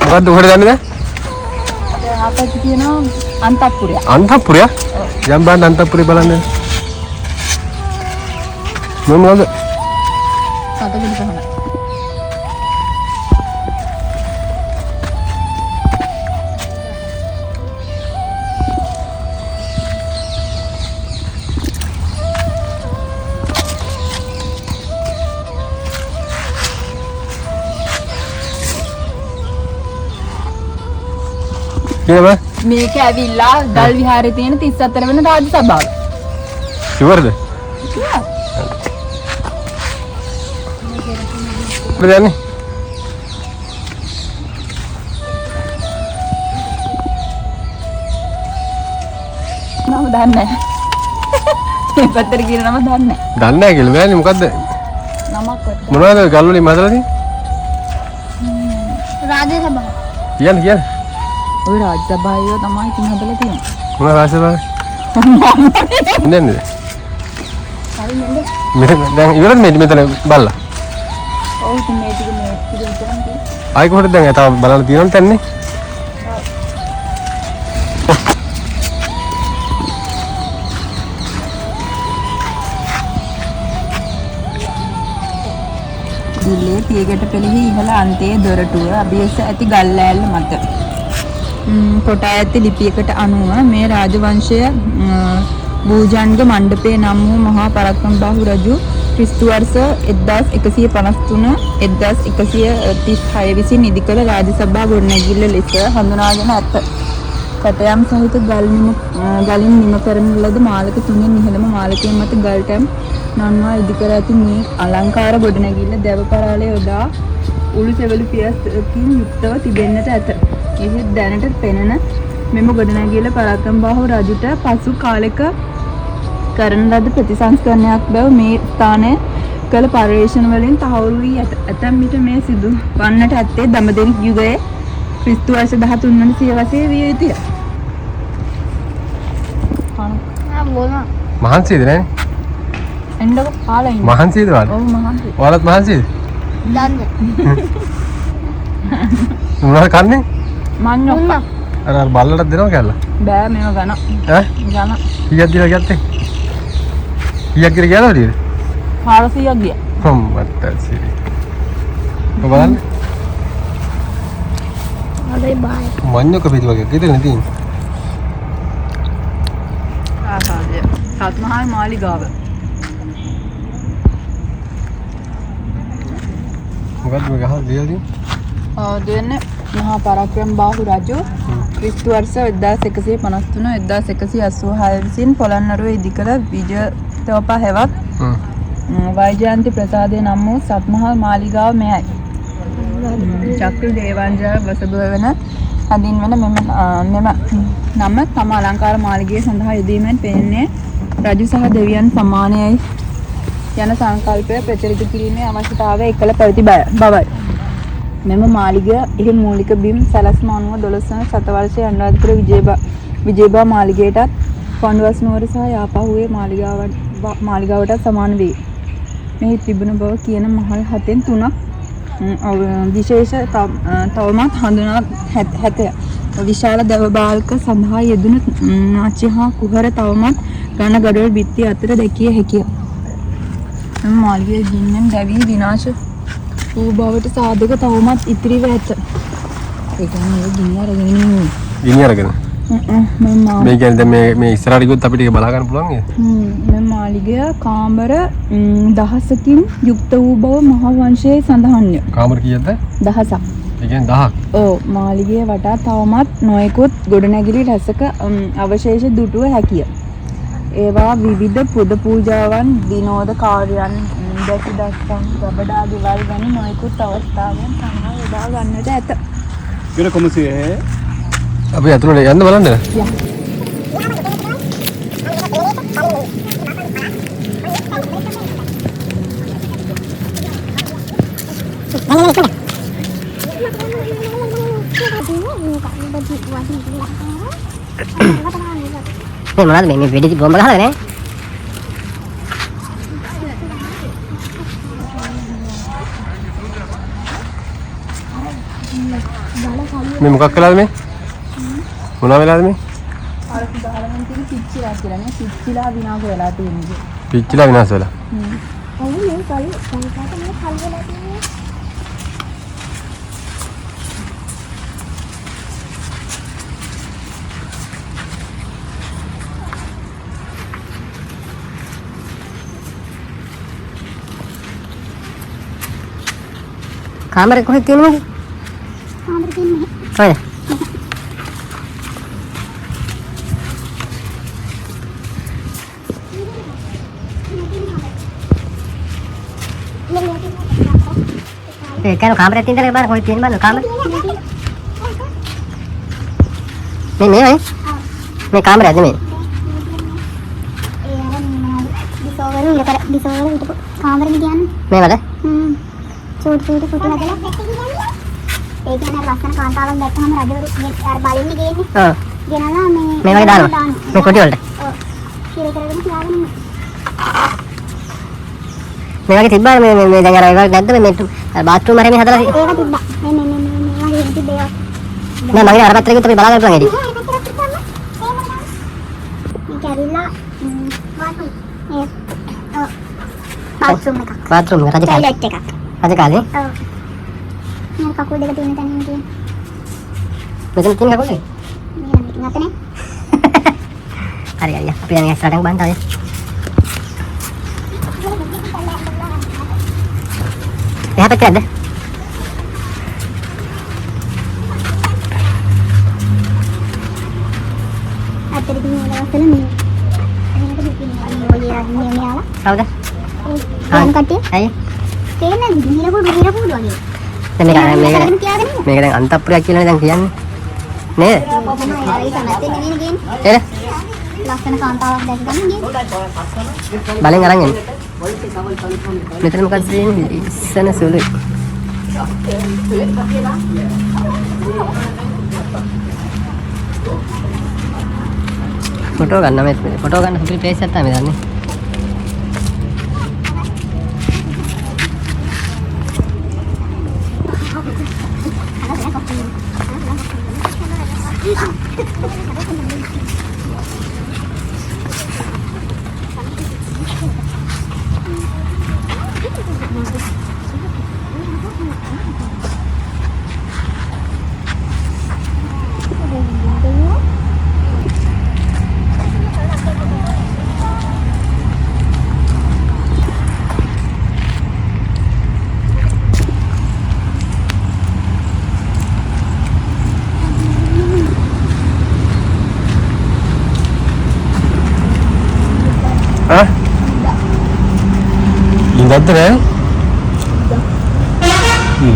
මොකද්ද උඩට දන්නේ දැන්? අපිට කියනවා අන්තපුරය. අන්තපුරය? යම් බාන්න අන්තපුරය බලන්න. මොනවද? සතකඩ පහන. මේක ඇවිල්ලා ගල් විහාරේ තියෙන 34 වෙනි රාජ්‍ය සභාව. ඉවරද? ප්‍රධානි. නම දන්නේ නැහැ. මේ පතර කියන නම දන්නේ නැහැ. දන්නේ නැහැ කියලා බෑනේ මොකද්ද? නමක් මොනවද ගල් වලින් මදලා තියෙන්නේ? රාජ්‍ය සභාව. කියන්න. ওই රාජ්‍ය සභාවේ තමයි ඉතින් හදලා තියෙන්නේ. මොනවා රාජ්‍ය සභාවේ? නේද? දැන් ඉවරද මෙතන බලලා? ඔව් ඉතින් මේ ටික විතරක් තියෙනවා. ආයි කොහෙද දැන් තව බලන්න තියෙනවද තන්නේ? දිල්ලේ පියගැට පෙළෙහි ඉහළ අන්තයේ දොරටුව අභියස ඇති ගල් ලෑල්ල මත කොටා ඇති ලිපියකට අනුව මේ රාජවංශය භූජංග මණ්ඩපය නම් වූ මහා පරාක්‍රමබාහු රජු ක්‍රිස්තු වර්ෂ 1153 1136 විසින් ඉදි කළ රාජසභා ගොඩනැගිල්ල ලෙස හඳුනාගෙන ඇත. කැටයම් සහිත ගලින් නිම කරන ලද මාලක තුනෙන් ඉහළම මාලකයෙන් මත ගල්ටම් නන්වා ඉදි කර ඇති මේ අලංකාර ගොඩනැගිල්ල දැව පරාලේ යොදා උළු සෙවළු පියස්කින් යුක්තව තිබෙන්නට ඇත. එහෙත් දැනට පෙනෙන මෙම ගොඩනැගිල්ල පරාක්‍රමබාහු රජුට පසු කාලෙක කරන ලද ප්‍රතිසංස්කරණයක් බව මේ ස්ථානය කළ පර්යේෂණ වලින් තහවුරු වී ඇත. ඇතැම් විට මේ සිදු වන්නට ඇත්තේ දඹදෙණි යුගයේ ක්‍රිස්තු වර්ෂ 13 වන සියවසේ විය යුතුය. මහන්සියද නෑනේ? එන්නකො කාලා ඉන්න. මහන්සියද ඔයාලා? ඔව් මහන්සිය. ඔයාලත් මහන්සියද? දන්නේ. මොනවද කන්නේ? මන්නොක්ක. අර බල්ලටත් දෙනවා කියලා. බෑ මේව ගන්න. ඈ? ගන්න. කීයක් දීලා ගත්තේ? කීයක් කියලා ගියාද ඔලියද? 400ක් ගියා. මට සිරි. බලන්න. අනේ බයි. මඤ්ඤොක පිටි වගේ කීයද තියෙන්නේ? ආසාදේ. සත්මහල් මාලිගාව. මොකද්ද මේ ගහලා දීලා තියෙන්නේ? දෙන්නේ මහා පරාක්‍රමබාහු රජු ක්‍රිස්තු වර්ෂ 1153 1186 විසින් පොළොන්නරුවේ ඉදි කළ විජයතෝප හැවත් වෛජයන්ති ප්‍රසාදය නම් වූ සත්මහල් මාලිගාව මෙයයි. චක්‍ර දේවාංජා වසභ වන හඳින්වන මෙම නම තම අලංකාර මාලිගය සඳහා යෙදීමෙන් පෙනෙන්නේ රජු සහ දෙවියන් සමානයයි යන සංකල්පය ප්‍රචලිත කිරීමේ අවශ්‍යතාවය එකල පැවති බවයි. මෙම මාලිගය එහි මූලික බිම් සැලැස්ම අනුව 12 වන ශතවර්ෂයේ අනුරාධපුර විජයබා මාලිගයටත් පඬුවස් නුවර සහ යාපහුවේ මාලිගාවටත් සමාන වේ. මෙහි තිබුණ බව කියන මහල් 7න් 3ක් විශේෂ තවමත් හඳුනා ඇත. විශාල දවබාල්ක සඳහා යෙදුණු නාචි හා කුහර තවමත් ඝන ගඩොල් බිත්ති අතර දැකිය හැකිය. මෙම මාලිගය ගින්නෙන් දැවී විනාශ වූ බවට සාධක තවමත් ඉතිරිව ඇත. ඒ කියන්නේ ගිනි අරගෙන ඉන්නේ. ගිනි අරගෙන. මේ කියන්නේ මේ ඉස්සරහට ගියොත් අපිට ඒක බලා ගන්න පුළුවන් නේද? මේ මාලිගය කාමර 1000කින් යුක්ත වූ බව මහා වංශයේ සඳහන්ය. කාමර කීයක්ද? 1000ක්. ඒ කියන්නේ 1000ක්. ඔව් මාලිගය වටා තවමත් නොයෙකුත් ගොඩනැගිලි රැසක අවශේෂ දුටුව හැකිය. ඒවා විවිධ පුද පූජාවන් විනෝද කාර්යයන් දැකි දස්සන් ගබඩා ගෙවල් වැනි නොයෙකුත් අවස්ථාවන් සඳහා යොදා ගන්නට ඇත. Quiero como si es. අපි අතුලට යන්න බලන්න. මොනවද මේ වෙඩි බෝම්බ ගහලා නේ? මේ මොකක් කළාද මේ? මොනවා වෙලාද මේ? අර ගහලා නම් තියෙන පිච්චිලා කියලා නේ. පිච්චිලා විනාශ වෙලා තියෙන්නේ. පිච්චිලා විනාශ වෙලා. ඔව් මේ කලින් සංකාත මේ කල් වෙලා තියෙන්නේ. කාමරේ කොහෙද තියෙන්නේ? කාමරේ තියෙන්නේ. කොහෙද? ඒ කන කාමරේ තියෙන බලන්න කොහෙද තියෙන්නේ බලන්න කාමරේ. මේ මේ කාමරේද මේ? ඒ අර මොනවද? දිසෝවල හිටපු කාමරේ කියන්නේ. මේවද? චූටි කුටි හදලා. ඒ කියන්නේ ලස්සන කාන්තාවක් දැක්කම රජවරු අර බලින්න ගේන්නේ. ඔව්. ගෙනලා මේ වගේ දානවා. මේ කොටි වලට. ඔව්. කියලා කරගෙන තියාගෙන ඉන්න. මේ වගේ තිබ්බා මේ දැන් අර ඒවා නැද්ද මේ බාත්රූම් හැරෙන්නේ හදලා ඒක තිබ්බා. මේ වගේ තිබ්බේ. නෑ මගේ අර පැත්තට ගිහින් අපි බලා ගන්න පුළුවන් එඩි. මේ කැරිලා බාත්රූම් එකක්. බාත්රූම් එක රජ කාලේ. ටොයිලට් එකක්. රජ කාලේ. ඔව්. මේ කකුල් දෙක තියෙන තැන තියෙන. මෙතන තියෙන කකුලේ. මේ නැතනේ. හරි හරි අපි දැන් ඉස්සරහට බන්ට ආවේ. එහා පැත්තේද? අතට තියෙන දවස්වල මේ එහෙමද දෙන්නේ. ඔය රන්නේ මෙයාලා. කවුද? ගම් කට්ටිය. ඇයි? තේන්නේ හිරපුඩු වගේ. දැන් මේක තියාගෙන මේක දැන් අන්තප්පුරයක් කියලා දැන් කියන්නේ. නේද? එළ ලස්සන කාන්තාවක් දැක්කම ගියේ. බලෙන් අරන් එන්න. මෙතන මොකක්ද තියෙන්නේ? ඉස්සන සුළුයි. ෆොටෝ ගන්න මේ ෆොටෝ ගන්න සුපිරි ප්ලේස් එකක් තමයි දන්නේ. ඉඳද්ද නෑ?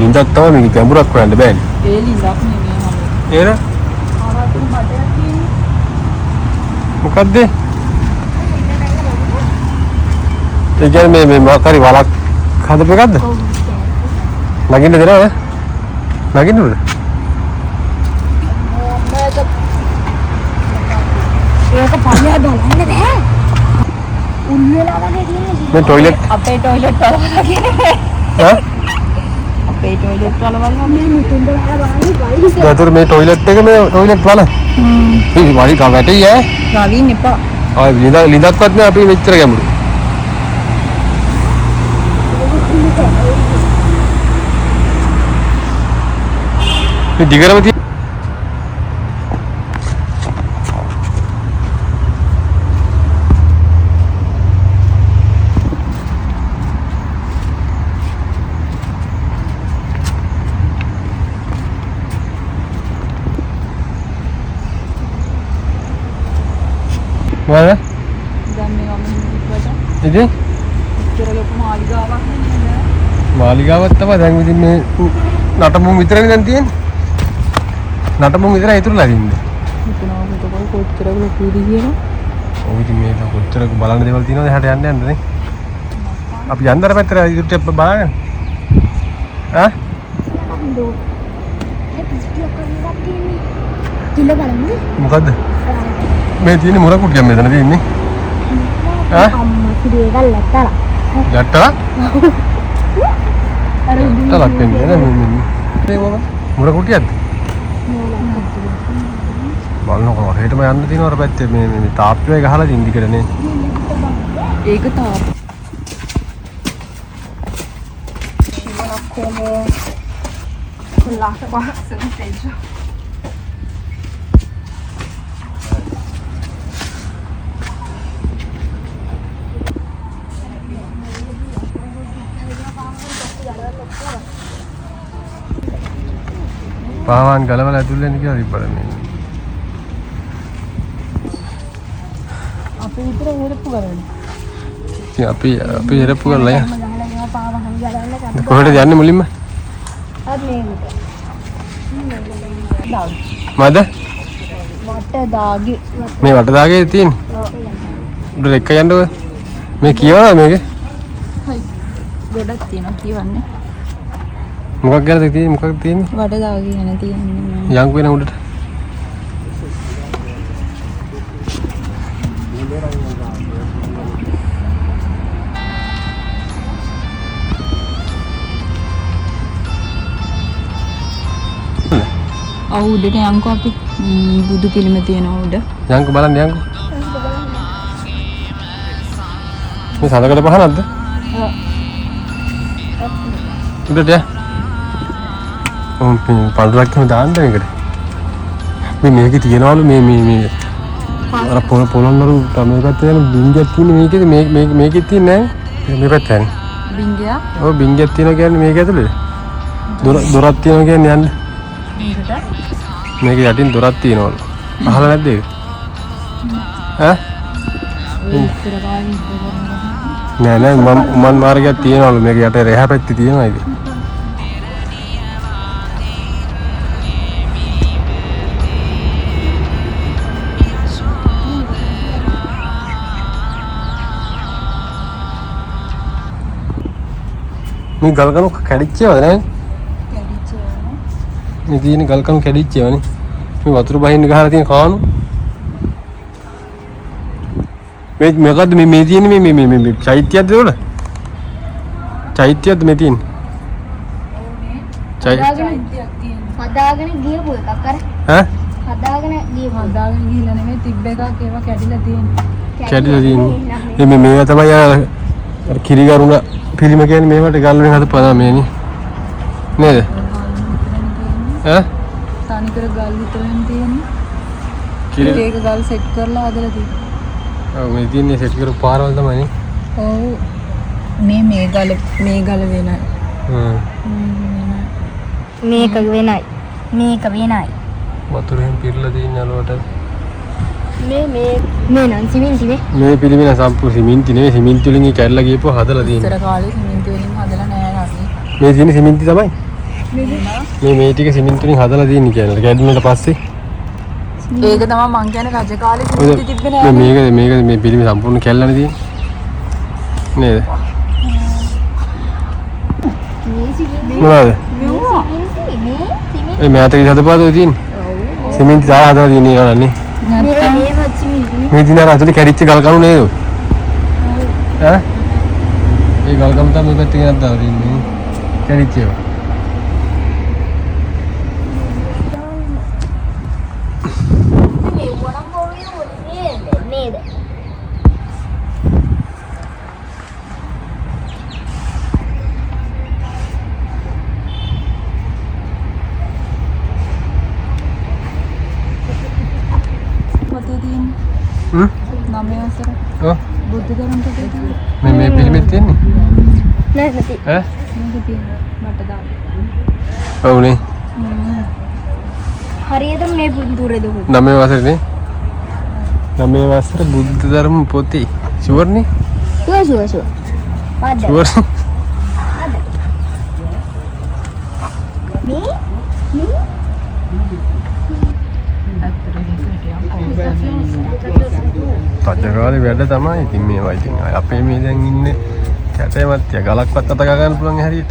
ඉඳක් තමයි මේක ගැඹුරක් හොයන්න බෑනේ. ඒ ලිඳක් නෙමෙයි හැම. ඒන ආරතුරු බඩයක් තියෙන්නේ. මොකද්ද? ඒ කියන්නේ මේ මොකක් හරි වලක් හදපු එකක්ද? නගින්න දෙනවද? නගින්න උඩ? ඒක පල්ලිය බලන්න බෑ. උන් වෙලා වගේ තියෙන්නේ. මේ টয়ලට් අපේ টয়ලට් වල වගේ. ඈ? අපේ টয়ලට් වල වගේ මේ මුතුන් වල බලන්න ඒතර මේ টয়ලට් එක මේ টয়ලට් වල. මේ වලි කා වැටේ ඈ. ගාවින් එපා. ආයි ලිඳක්වත් නෑ අපි මෙච්චර ගැඹුරු. මේ දිගරම තියෙන මොකද? දැන් මේ ගම හිමිවට ඉතින් ඉතර ලොකු මාලිගාවක් නෙමෙයි. මාලිගාවක් තමයි දැන් ඉතින් මේ නටමුම් විතරනේ දැන් තියෙන්නේ. නටමුම් විතරයි ඉතුරුලා තින්නේ. හිතනවා හිතපොයි කොච්චර ලොකුද කියලා. ඔය ඉතින් මේ කොච්චර බලන්න දේවල් තියෙනවද එහාට යන්න යන්න නේ. අපි යන්න අර පැත්තට ඉදිරියට බලාගෙන. ඈ? කිල බලන්න. මොකද්ද? මේ තියෙන මොර කුටියක් මෙතන තියෙන්නේ. ඈ? අම්මා කිරේ ගල්ලටලා. යට්ටලා? අර යට්ටලක් වෙන්නේ නෑ මේ මොර කුටියක්ද? බලනකො හෙටම යන්න තියෙනවා අර පැත්තේ මේ තාප්පිය ගහලා දින්දි කරනේ. ඒක තාප්පිය. පාවන් ගලවලා ඇතුල් වෙන්න කියලා තිබ්බල මේ. අපි විතර හොරප්පු කරන්නේ. ඉතින් අපි හෙරප්පු කරලා යන්න. කොහෙටද යන්නේ මුලින්ම? මද? වටදාගේ. මේ වටදාගේ තියෙන්නේ. උඩ එක්ක යන්න ඔය. මේ කියවනද මේකේ? ගොඩක් තියෙනවා කියවන්නේ. මොකක් ගැනද තියෙන්නේ? මොකක්ද තියෙන්නේ? වටදාගේ ගැන තියෙන්නේ. යංකු වෙන උඩට. උඩට යන්කෝ අපි බුදු පිළිම තියෙනවා උඩ. යංකු බලන්න යංකු. මේ සඳකඩ පහනක්ද? උඩට ය. පඳුරක් එහෙම දාන්න මේකට. මේකේ තියනවලු මේ අර පොළොන්නරු තමයි පැත්තේ යන බින්ගයක් තියෙන්නේ මේකේ මේකේ තියෙන්නේ නැහැ මේ පැත්තේ. බින්ගයක්? ඔව් බින්ගයක් තියෙනවා කියන්නේ මේක ඇතුලේ. දොරක් තියෙනවා කියන්නේ යන්න. මේක යටින් දොරක් තියෙනවලු. අහලා නැද්ද ඒක? ඈ? නෑ මන් මාර්ගයක් තියෙනවලු මේක යට රෙහා පැත්තේ තියෙනවා ඒක. මේ ගල්කණු කැඩිච්චේවද නෑ? මේ තියෙන ගල්කණු කැඩිච්චේවනේ. මේ වතුර බහින්න ගහලා තියෙන කාණු. මේ මොකද්ද මේ තියෙන්නේ මේ චෛත්‍යයක්ද උඩ? චෛත්‍යයක්ද මේ තියෙන්නේ? හදාගෙන ගියපු එකක් අර. ඈ? හදාගෙන ගිහිල්ලා නෙමෙයි තිබ්බ එකක් ඒවා කැඩිලා තියෙනවා. කැඩිලා තියෙන්නේ. මේවා තමයි අර කිරිගරුණ පිළිම කියන්නේ මේවට ගල් වලින් හදපුවා මේනේ. නේද? ඈ? තනිකර ගල් විතරෙන් තියෙන්නේ. ඒක ගල් සෙට් කරලා හදලා තියෙනවා. ඔව් මේ තියෙන්නේ සෙට් කරපු පාරවල් තමයි නේ. ඔව්. මේ ගල වෙනයි. මේක වෙනයි. මේක වෙනයි. වතුරෙන් පිරලා තියෙන අලුවට. මේ නම් සිමෙන්ති නේ. මේ පිළිමන සම්පූර්ණ සිමෙන්ති නෙවෙයි සිමෙන්ති වලින් කැඩලා ගියපුවා හදලා තියෙන්නේ. ඉතර කාලේ සිමෙන්ති වලින් හදලා නෑ නේද? මේ තියෙන්නේ සිමෙන්ති තමයි. මේ ටික සිමෙන්ති වලින් හදලා තියෙන්නේ කියන්නේ කැඩුණාට පස්සේ. ඒක තමයි මං කියන්නේ රජ කාලේ සිමෙන්ති තිබ්බේ නෑ. මේක මේ පිළිම සම්පූර්ණ කැඩලානේ තියෙන්නේ. නේද? මොනවාද? මේ මෑතකේ හදපාද ඔය තියෙන්නේ? සිමෙන්ති දාලා හදලා තියෙන්නේ නේද? මේ දින රාත්‍රියේ කැඩිච්ච ගල් කණු නේද? ඈ? ඒ ගල් කණු තමයි පැත්තේ ගෙනත් දාලා තින්නේ. කැඩිච්ච ඒවා. නේද? ඔව්. බුද්ධ ධර්ම ටික මේ පිළිමෙත් තියෙන්නේ? නෑ නැති. ඈ? මේක තියෙනවා මට දාන්න. ඔව්නේ. හරියට මේ පුදුරේද හොත්. 9 වසරේනේ. 9 වසර බුද්ධ ධර්ම පොතේ. ෂුවර්නේ? ෂුවර්. පාඩ. ෂුවර්. මේ රජගාලේ වැඩ තමයි. ඉතින් මේවා ඉතින් අපේ මේ දැන් ඉන්නේ කැටේ මැත්තිය ගලක්වත් අත ගා ගන්න පුළුවන් හැටියට.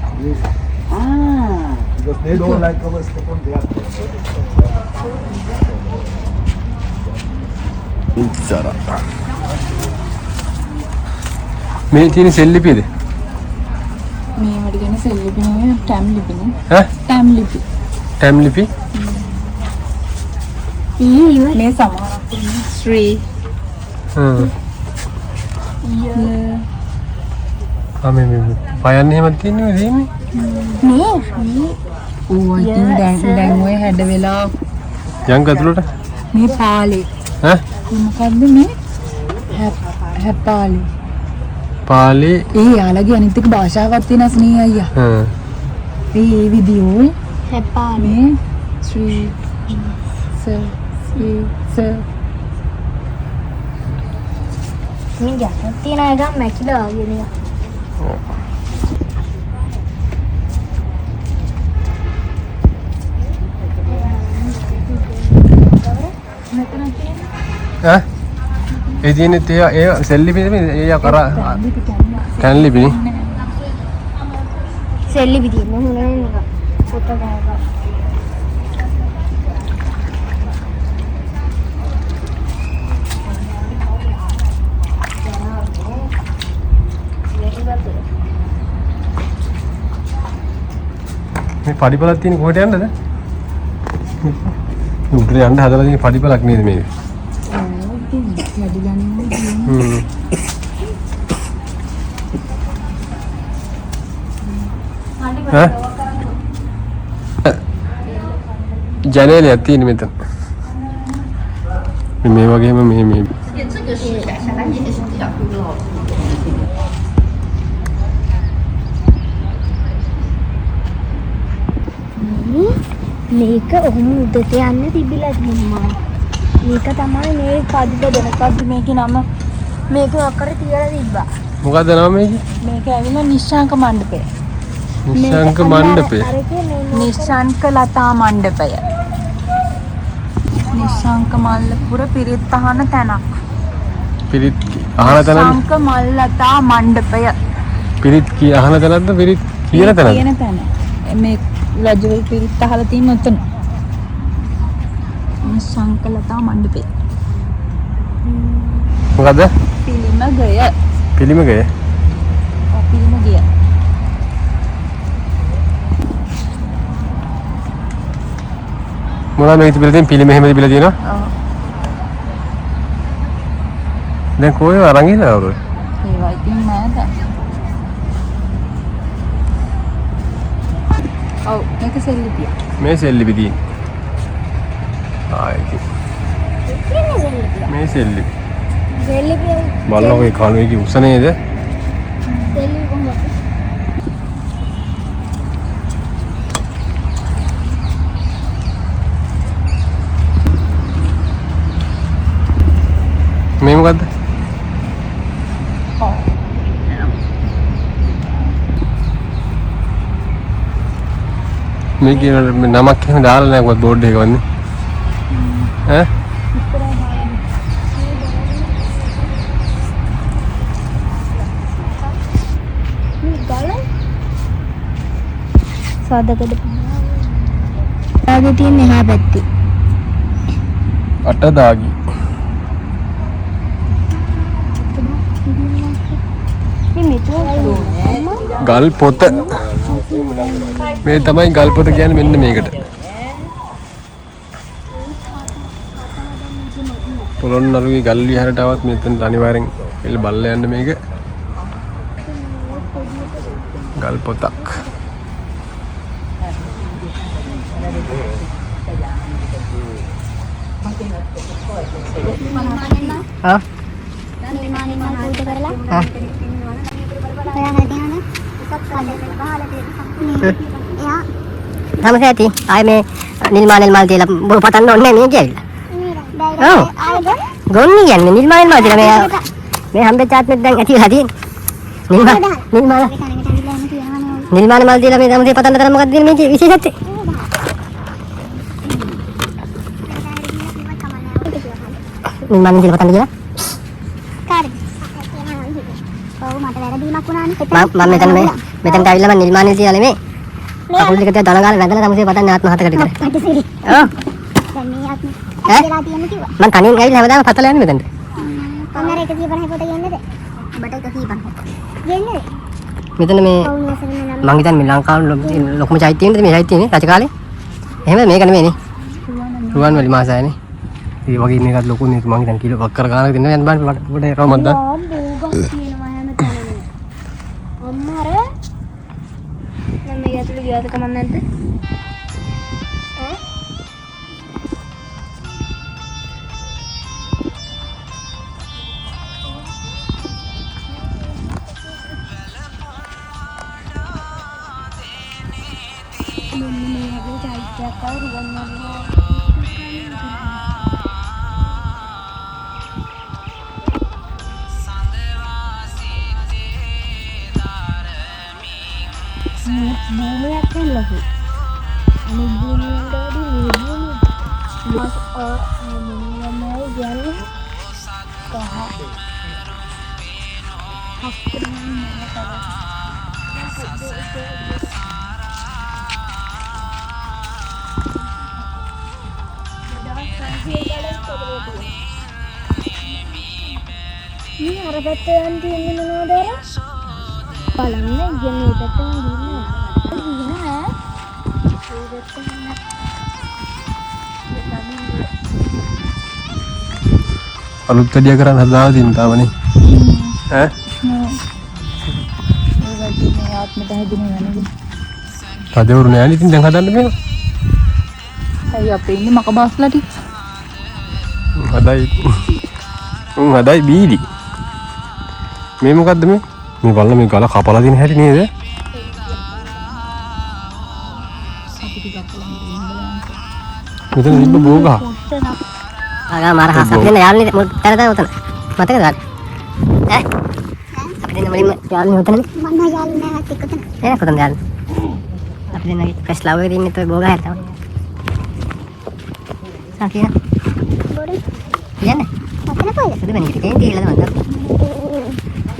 ඉස්සර. මේ තියෙන සෙල්ලිපිද? මේවට කියන සෙල්ලිපි නෙමෙයි ටැම් ලිපිනේ. ඈ? ටැම් ලිපි. ටැම් ලිපි? මේ සමානක් ශ්‍රී මේ පයන්නේ එහෙම තියෙන්නේ තියෙන්නේ ඌ ඉතින් දැන් ඔය හැඩ වෙලා යන් ගතුලට මේ පාලේ ඈ මොකද්ද මේ හැපාලේ පාලේ යාළගේ අනිත් එක භාෂාවක් තියෙනස් නේ අයියා ඒ විදියෝ හැපාලේ ශ්‍රී මින් ගැටක් තියෙන එක මැකිලා වගේ නේද? ඈ ඒ තියෙන්නේ ඒ සෙල්ලිපි නෙමෙයි ඒ කරා කැන්ලිපි නේ සෙල්ලි විදිය නෙමෙයි නේද? පොත ගාවා. මේ පඩිපලක් තියෙන කොහෙට යන්නද? උඩට යන්න හදලා තියෙන පඩිපලක් නේද මේක? ජනේලයක් තියෙන මෙතන. මේ වගේම මේ මේක ඔහොම උඩට යන්න තිබිලා තියෙනවා. මේක තමයි මේ කඩිද දෙනකද්ද මේකේ නම මේක අකර තියලා තිබ්බා. මොකද්ද නම මේකේ? මේක ඇවිල්ලා නිශ්ශාංක මණ්ඩපය. නිශ්ශාංක මණ්ඩපය. නිශ්ශාංක ලතා මණ්ඩපය. නිශ්ශාංක මල්ලපුර පිරිත් අහන තැනක්. පිරිත් අහන තැනද? නිශ්ශාංක මල් ලතා මණ්ඩපය. පිරිත් අහන තැනද පිරිත් කියන තැනද? කියන තැන. මේ රජවල් පිරිත් අහලා තියෙන උතන. නිශ්ශාංක ලතා මණ්ඩපය. මොකද්ද? පිළිමගය. පිළිමගය. පිළිමගය. මොනවද මේ තිබිලා තියෙන පිළිම එහෙම තිබිලා තියෙනවා? ඔව්. දැන් කොහෙව අරන් ඉන්නවද? ඒවා ඉතින් නෑද? ඔව් මේක සෙල්ලිපිය. මේ සෙල්ලිපි තියෙන්නේ. ආයි මේ සෙල්ලිපි. සෙල්ලිපිය. බලන්න ඔය කණුවේ උස නේද? සෙල්ලිපි කොහොමද? මේ මොකද්ද? මේ කියන නමක් එහෙම දාලා නැහැ කොහොමද බෝඩ් එක වන්නේ? ඈ? සාදකද ආගේ තියෙන එහා පැත්තේ අටදාගි. ගල් පොත. මේ තමයි ගල් පොත කියන්නේ මෙන්න මේකට. පොළොන්නරුවේ ගල් විහාරයට આવත් මෙතන අනිවාර්යෙන් එළ බලලා යන්න මේක. ගල් පොතක්. හා නිර්මාණය මල් පූජා කරලා ඔයා හදිනවනේ එයා තමසේ ඇති ආයේ මේ නිල්මානෙල් මල් තියලා බොරු පතන්න ඕනේ නේ කියලා. ඔව්. ගොන්නි කියන්නේ නිල්මානෙල් මල් තියලා මේ හම්බෙච්ච ආත්මෙත් දැන් ඇතිලා තියෙන්නේ. නිල්මානෙල් මල් තියලා මේ තමසේ පතන්න තරම් මොකක්ද මේකේ විශේෂත්වය? නිල්මානෙල් තියලා පතන්න කියලා. කාර්යය. ඔව් මට වැරදීමක් වුණානේ. මම මෙතනට ඇවිල්ලා මම නිල්මානෙල් තියලා නෙමෙයි. අකුල් දෙක තියලා දන ගාලා වැඳලා තමසේ පතන්න ආත්ම හතකට විතර. පැටිසිරි. ඔව්. දැන් මේ ආත්මේ ඇවිල්ලා තියෙන කිව්වා. මම තනියෙන් ඇවිල්ලා හැමදාම පතලා යන්නේ මෙතනට. අන්නර 150 පොත ගන්නද? ඔබට 150. ගන්නද? මෙතන මේ ඔව් නසරන නම් මං හිතන්නේ මේ ලංකාවේ ලොකුම චෛත්‍යය නේද මේ චෛත්‍යය නේ රජකාලේ. එහෙම මේක නෙමෙයි නේ. රුවන්වැලි මාසයනේ. ඒ වගේ ඉන්න එකත් ලොකු නේ මං හිතන්නේ කිලෝ වක්කර ගානක් දෙන්න යන්න බෑ මට රවමද්ද ආම් බෝගස් තියෙනවා හැම තැනම. අම්මා අර මම මේ ඇතුළේ ගියාද කමක් නැද්ද? ඈ? මම මේ වගේ චෛත්‍යයක් කවුරු ගන්නවා? භූමියක් වෙන්නකෝ. අනිත් භූමියෙන් ගාඩි මේ භූමිය. මාස් මොනවා කියන්නේ? කහ. මේ අර පැත්තේ යන් තියෙන්නේ මොනවද අර? බලන්න ඉගෙන මේ පැත්තෙන් ගිහින් අලුත් වැඩිය කරන්න හදාලා තියෙන තාමනේ ඈ මේ ආත්මෙට හැදෙන්නේ නැහැ. රජවරු නෑනේ ඉතින් දැන් හදන්න මේක අයිය අපේ ඉන්නේ මකබාස්ලා ටික. හදයි බීලි මේ මොකද්ද මේ බලන්න මේ ගල කපලා දින හැටි නේද මෙතන තිබ්බ බෝගහ ආගා මාර හස් අපි දෙන්න යාළුවනේ මුල් තැන උතන මතකද ගන්න ඈ අපි දෙන්න මුලින්ම යාළුවනේ උතනනේ මම යාළුවා නැවත් එක්ක උතන. කොතනද යාළුවා අපි දෙන්න ෆ්‍රෙෂ් ලව් එකේ ඉන්නේ toy බෝගහ හැර තමයි සාකින බොඩි යන්නේ මතන කොයිද? සුදු වෙන්නේ ඉතින් ගිහලා මන්ද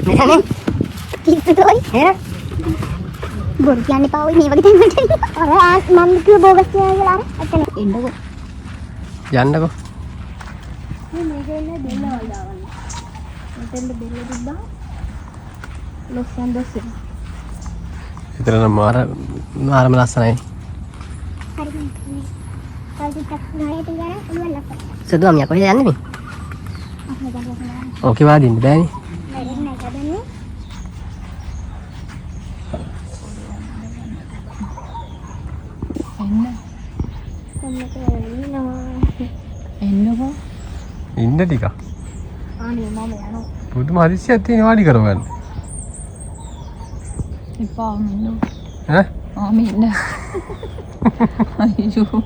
මෙතන කිස්සුතෝයි. නේද බොඩි කියන්නේ පාවයි මේ වගේ දෙන්නට. අර මම කිව්ව බෝගස් කියලා අර අතන එන්නකෝ. යන්නකෝ මේ මේකේ බෙල්ල වල දාගන්න. මෙතෙන්ද බෙල්ල තිබ්බා. ලොස්සන් දැස්සේ. විතර නම් මාරම ලස්සනයි හරි මම. කාටද තාක්ෂණයට ගියා ඔළුව ලප. සුදු අමියා කොහෙද යන්නේ මේ අපේ ගාන ඕකේ වාදින්න බෑනේ වැඩක් නැහැ කදන්නේ. එන්නකෝ. ඉන්න ටික අනේ මම යනවා. පුදුම හදිස්සියක් තියෙන වාඩි කරගන්න එපා මෙන්න. ඈ ආ මෙන්න. අයියෝ.